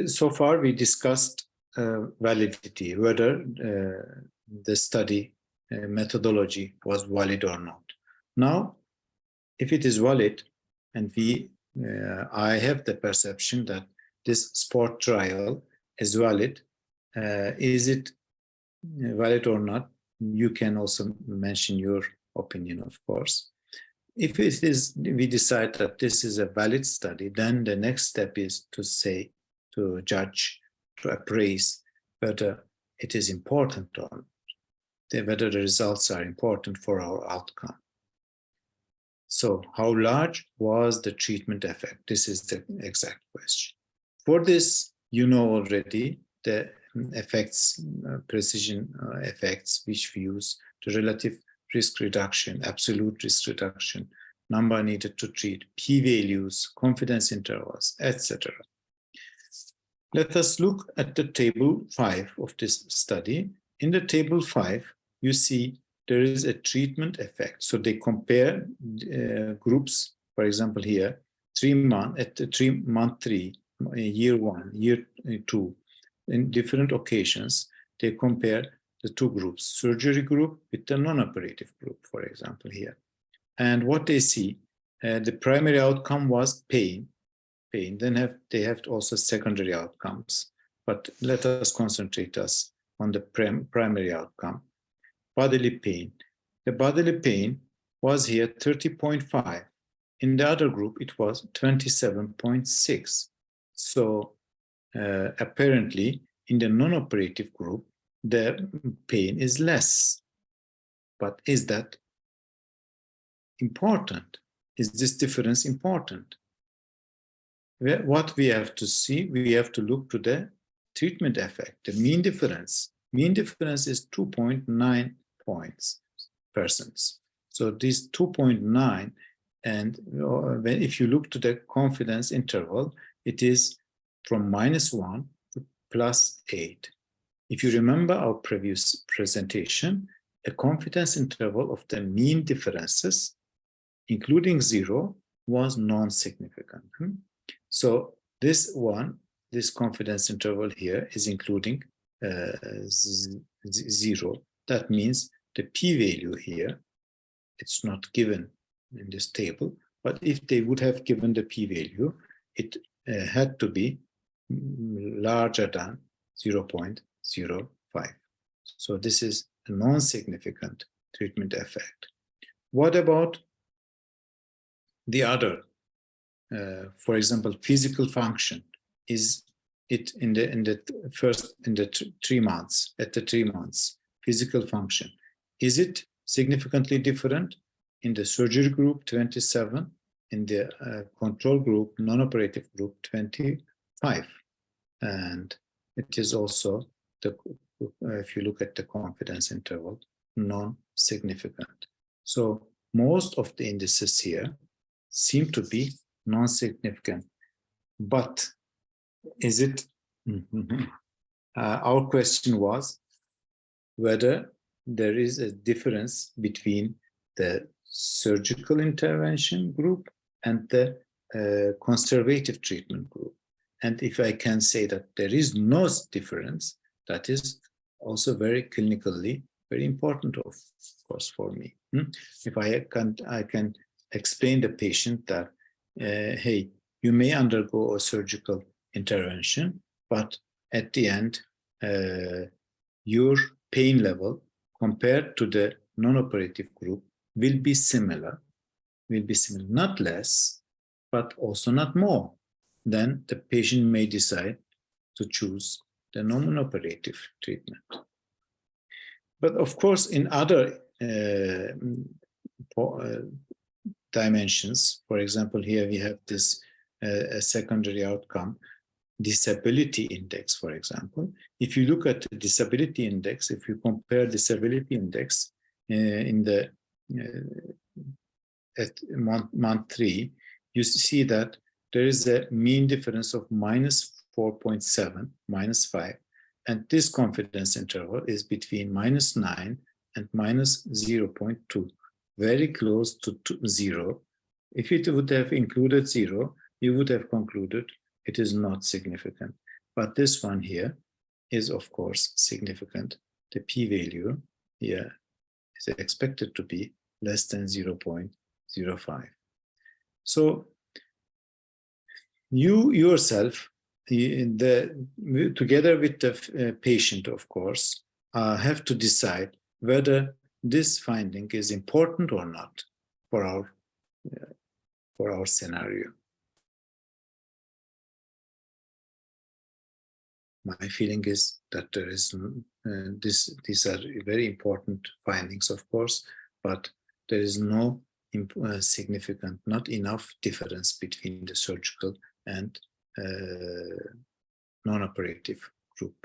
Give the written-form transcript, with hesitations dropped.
So far, we discussed validity, whether the study methodology was valid or not. Now, if it is valid, and I have the perception that this sport trial is valid, is it valid or not? You can also mention your opinion, of course. If it is, we decide that this is a valid study, then the next step is to say, to judge, to appraise whether it is important or not, whether the results are important for our outcome. So how large was the treatment effect? This is the exact question. For this, you know already the effects, precision effects, which we use, the relative risk reduction, absolute risk reduction, number needed to treat, p-values, confidence intervals, etc. Let us look at the table 5 of this study. In the table 5, you see there is a treatment effect. So they compare groups, for example here, 3 months, at the month 3, year 1, year 2, in different occasions, they compare the two groups, surgery group with the non-operative group, for example here. And what they see, the primary outcome was pain. Then they have also secondary outcomes. But let us concentrate us on the primary outcome, bodily pain. The bodily pain was here 30.5. In the other group, it was 27.6. So apparently, in the non-operative group, the pain is less. But is that important? Is this difference important? What we have to see, we have to look to the treatment effect, the mean difference. Mean difference is 2.9 points. So this 2.9, and if you look to the confidence interval, it is from -1 to +8. If you remember our previous presentation, a confidence interval of the mean differences, including 0, was non-significant. So this confidence interval here is including 0. That means the p-value here, it's not given in this table, but if they would have given the p-value, it had to be larger than 0.05. So this is a non-significant treatment effect. What about the other? For example, physical function. Is it in the 3 months, at the 3 months, physical function, is it significantly different? In the surgery group, 27, in the control group, non-operative group, 25. And it is also, if you look at the confidence interval, non-significant. So most of the indices here seem to be non-significant. But is it, our question was whether there is a difference between the surgical intervention group and the conservative treatment group. And if I can say that there is no difference, that is also very clinically very important, of course, for me. If I can explain the patient that, hey, you may undergo a surgical intervention, but at the end, your pain level compared to the non-operative group will be similar, not less, but also not more. Then the patient may decide to choose the non-operative treatment. But of course, in other dimensions, for example, here we have this secondary outcome, disability index, for example. If you look at the disability index, if you compare disability index at month 3, you see that there is a mean difference of -4.7, -5, and this confidence interval is between -9 and -0.2, very close to 0. If it would have included 0, you would have concluded it is not significant. But this one here is, of course, significant. The p-value here is expected to be less than 0.05. So you yourself, together with the patient, of course, have to decide whether this finding is important or not for our scenario. My feeling is that there is these are very important findings, of course, but there is no significant, not enough difference between the surgical and non-operative group.